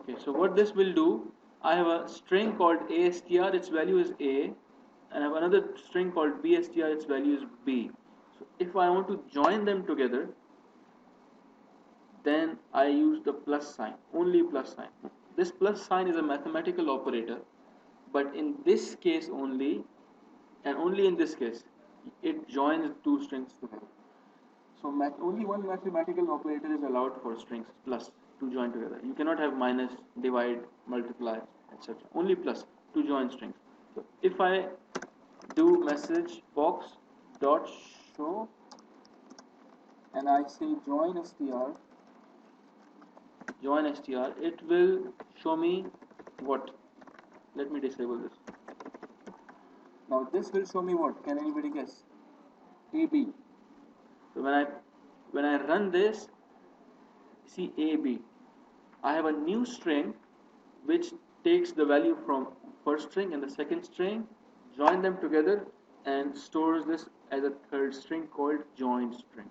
Okay, so what this will do, I have a string called ASTR, its value is A, and I have another string called BSTR, its value is B. So if I want to join them together, then I use the plus sign, only plus sign. This plus sign is a mathematical operator, but in this case only, and only in this case, it joins two strings together. So only one mathematical operator is allowed for strings plus to join together. You cannot have minus, divide, multiply, etc. Only plus to join strings. So if I do message box dot show and I say join str, it will show me what? Let me disable this. Now this will show me what? Can anybody guess? AB. So when I run this, see AB, I have a new string which takes the value from first string and the second string, join them together and stores this as a third string called joined string.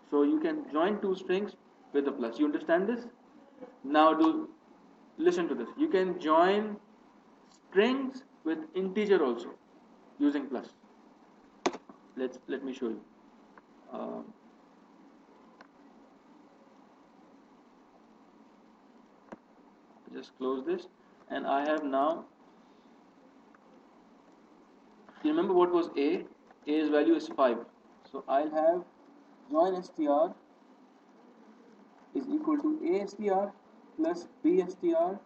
So you can join two strings with a plus. You understand this? Now listen to this. You can join strings with integer also using plus. Let me show you. Just close this, and I have now. You remember what was A? A's value is 5. So I'll have join str is equal to ASTR plus BSTR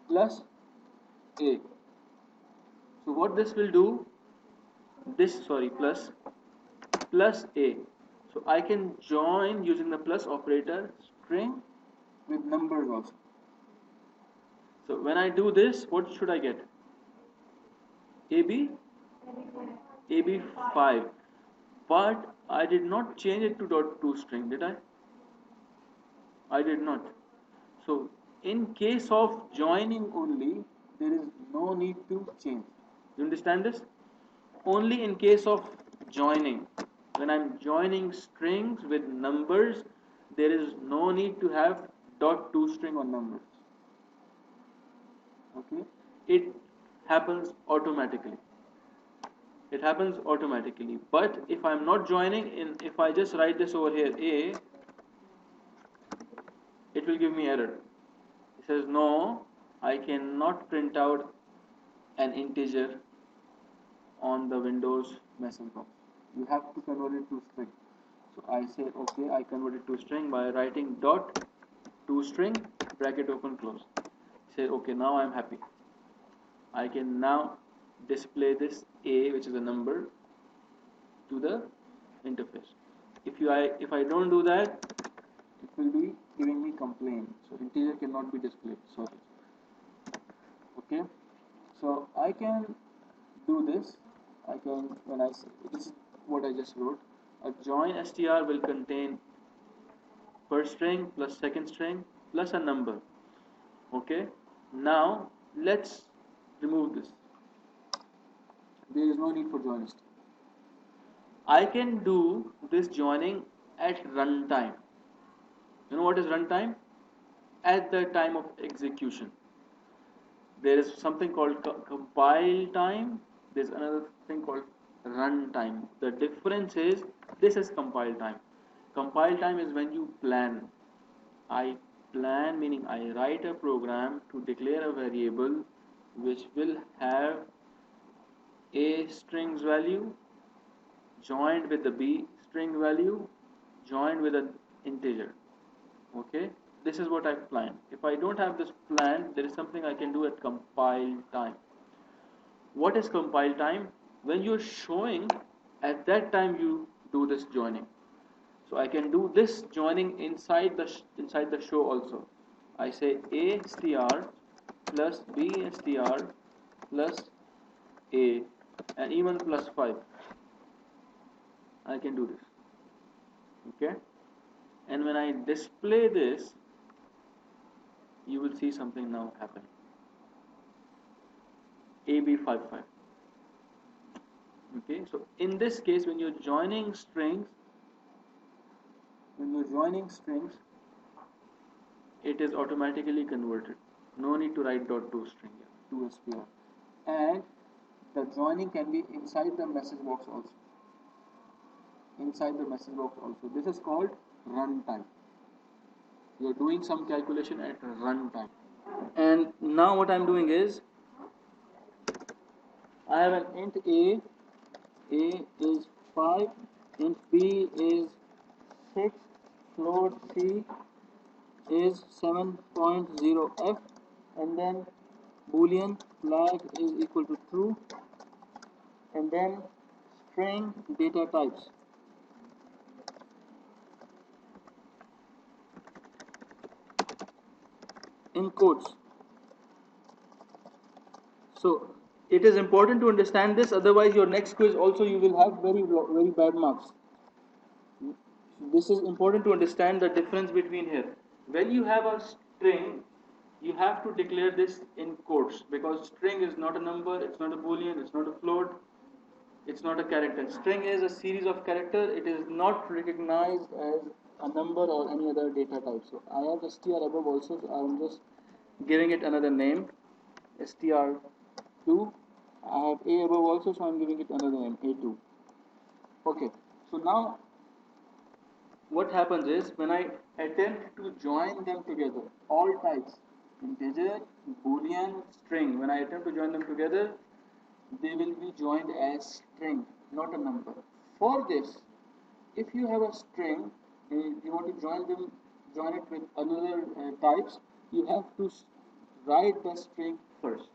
plus A. So what this will do, plus A. So I can join using the plus operator string with numbers also. So when I do this, what should I get? AB 5. But I did not change it to .to string, did I? I did not. So in case of joining only, there is no need to change. You understand this? Only in case of joining, when I'm joining strings with numbers, there is no need to have .to string on numbers. Okay? It happens automatically. It happens automatically. But if I'm not joining, if I just write this over here, A, it will give me error. It says, no, I cannot print out an integer on the Windows message box. You have to convert it to string. So I say, okay, I convert it to string by writing dot to string, bracket open, close. Say, okay, now I'm happy. I can now display this A, which is a number, to the interface. If I don't do that, it will be giving me complaint. So integer cannot be displayed. Sorry. Okay. So I can do this. I can, when I say, this is what I just wrote. A join str will contain first string plus second string plus a number. Okay. Now let's remove this. There is no need for join str. I can do this joining at runtime. You know what is runtime? At the time of execution. There is something called compile time. There's another thing called run time. The difference is, this is compile time. Compile time is when you plan. I plan meaning I write a program to declare a variable which will have A string's value joined with the B string value joined with an integer. Okay, this is what I've planned. If I don't have this planned, there is something I can do at compile time. What is compile time? When you're showing, at that time you do this joining. So I can do this joining inside the show also. I say A str plus B str plus A and even plus 5. I can do this. Okay, and when I display this, you will see something now happening. AB55. Okay, so in this case, when you're joining strings, it is automatically converted. No need to write .toString here to SPR. And the joining can be inside the message box also. Inside the message box also. This is called runtime. You're doing some calculation at runtime. And now what I'm doing is I have an int A is 5, int B is 6, float C is 7.0f, and then boolean flag is equal to true, and then string data types. In quotes. So it is important to understand this, otherwise your next quiz also you will have very bad marks. This is important to understand the difference between here. When you have a string, you have to declare this in quotes, because string is not a number, it's not a boolean, it's not a float, it's not a character. String is a series of characters. It is not recognized as a number or any other data type. So I have str above also, so I am just giving it another name, str2. I have a above also, so I am giving it another name, a2. Okay, so now what happens is when I attempt to join them together, all types, integer, boolean, string, when I attempt to join them together, they will be joined as string, not a number. For this, if you have a string and you want to join it with another types, you have to write the string first.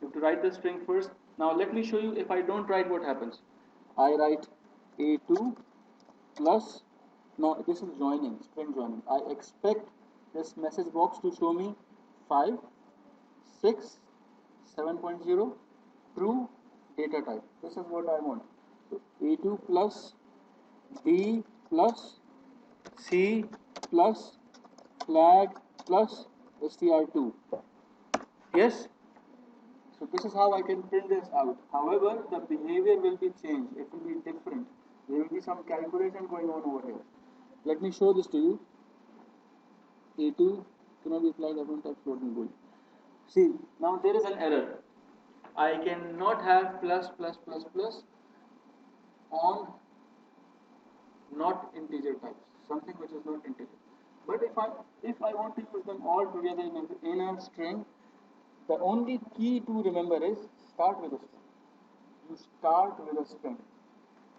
You have to write the string first. Now let me show you. If I don't write, what happens? I write a2 plus, now this is joining, string joining. I expect this message box to show me 5, 6, 7.0, true, data type. This is what I want. So a2 plus b plus c plus flag plus str2. Yes? So this is how I can print this out. However, the behavior will be changed. It will be different. There will be some calculation going on over here. Let me show this to you. A2 cannot be applied upon type floating boolean. See, now there is an error. I cannot have plus plus plus plus on not integer types, something which is not integer. But if I want to use them all together in a string, the only key to remember is start with a string. You start with a string,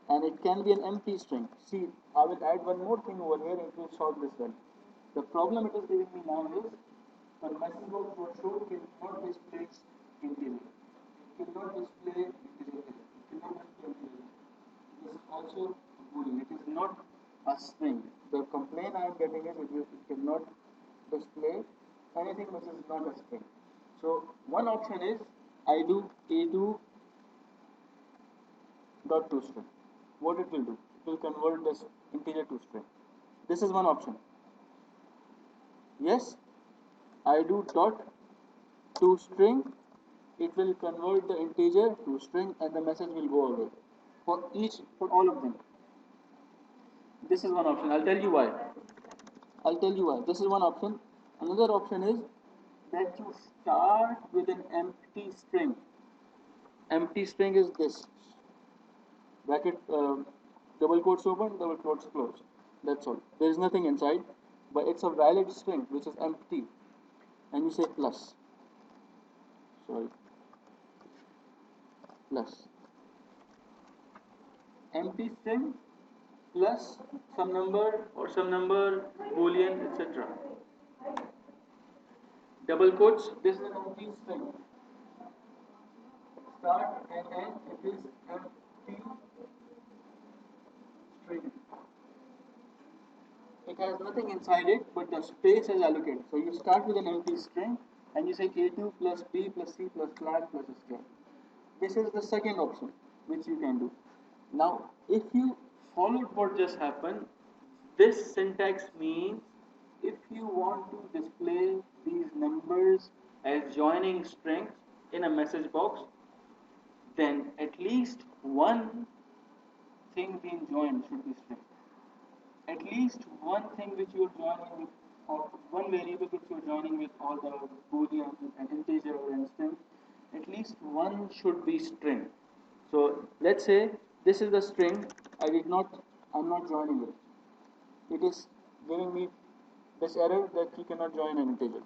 and it can be an empty string. See, I will add one more thing over here, it will solve this well. The problem it is giving me now is the message box for show cannot display integer. It cannot display integer. It cannot display integer. This is also boolean. It is not a string. The complaint I am getting is it cannot display anything which is not a string. So one option is I do a2 dot to string. What it will do? It will convert this integer to string. This is one option. Yes, I do dot to string. It will convert the integer to string, and the message will go away. For all of them. This is one option. I'll tell you why. This is one option. Another option is that you start with an empty string. Empty string is this. Bracket, double quotes open, double quotes closed. That's all. There is nothing inside, but it's a valid string which is empty. And you say plus. Sorry. Plus. Empty string plus some number or some number, boolean, etc. Double quotes, this is an empty string. Start and end, it is empty string. It has nothing inside it, but the space is allocated. So you start with an empty string and you say a2 plus b plus c plus flag plus string. This is the second option which you can do. Now, if you followed what just happened, this syntax means if you want to display these numbers as joining strings in a message box, then at least one thing being joined should be string. At least one thing which you are joining with of one variable which you're joining with all the boolean and integer and string, at least one should be string. So let's say this is the string. I'm not joining it. It is giving me this error that you cannot join an integer.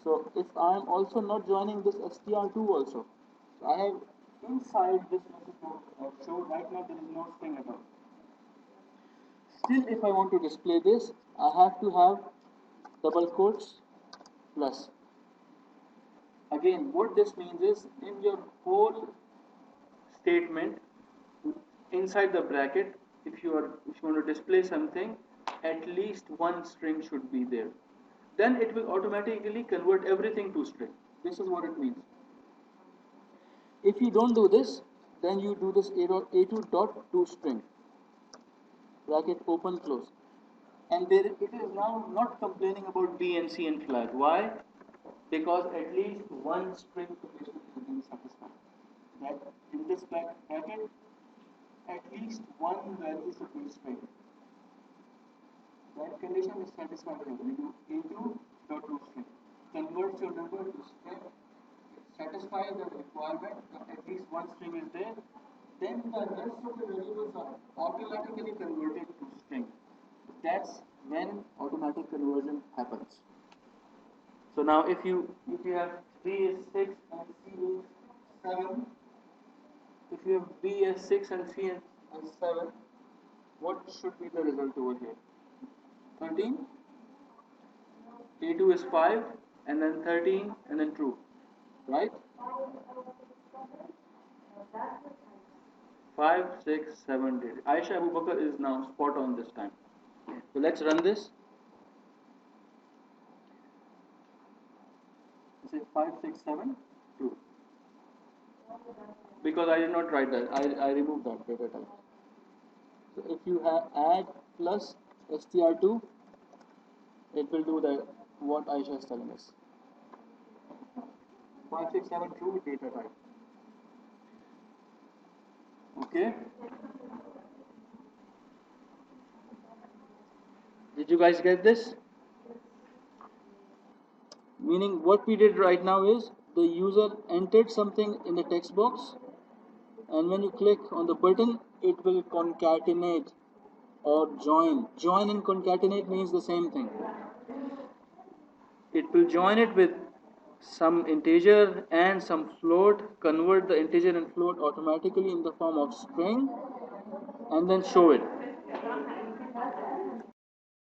So if I am also not joining this str2 also, so I have inside this message show right now there is no string at all. Still, if I want to display this, I have to have double quotes plus. Again, what this means is in your whole statement, inside the bracket, if you want to display something, at least one string should be there. Then it will automatically convert everything to string. This is what it means. If you don't do this, then you do this a2 dot to string bracket open close, and there it is now not complaining about B and C and flag. Why? Because at least one string condition is being satisfied. That in this bracket, at least one value should be string. That condition is satisfied here. We do a2 dot to string. Converts your number to string. Satisfy the requirement that at least one string is there. Then the rest of the variables are automatically converted to string. That's when automatic conversion happens. So now if you have B is 6 and C is 7, if you have B as 6 and C as 7, what should be the result over here? 13, A2 is 5, and then 13, and then true, right? 5, 6, 7, 8. Aisha Abu Bakr is now spot on this time. So let's run this. Say 5, 6, 7, true. Because I did not write that. I removed that data type. So if you add plus str2, it will do the what Aisha is telling us. 5, 6, 7 true data type. Okay. Did you guys get this? Meaning what we did right now is the user entered something in the text box, and when you click on the button, it will concatenate or join. Join and concatenate means the same thing. It will join it with some integer and some float, convert the integer and float automatically in the form of string, and then show it.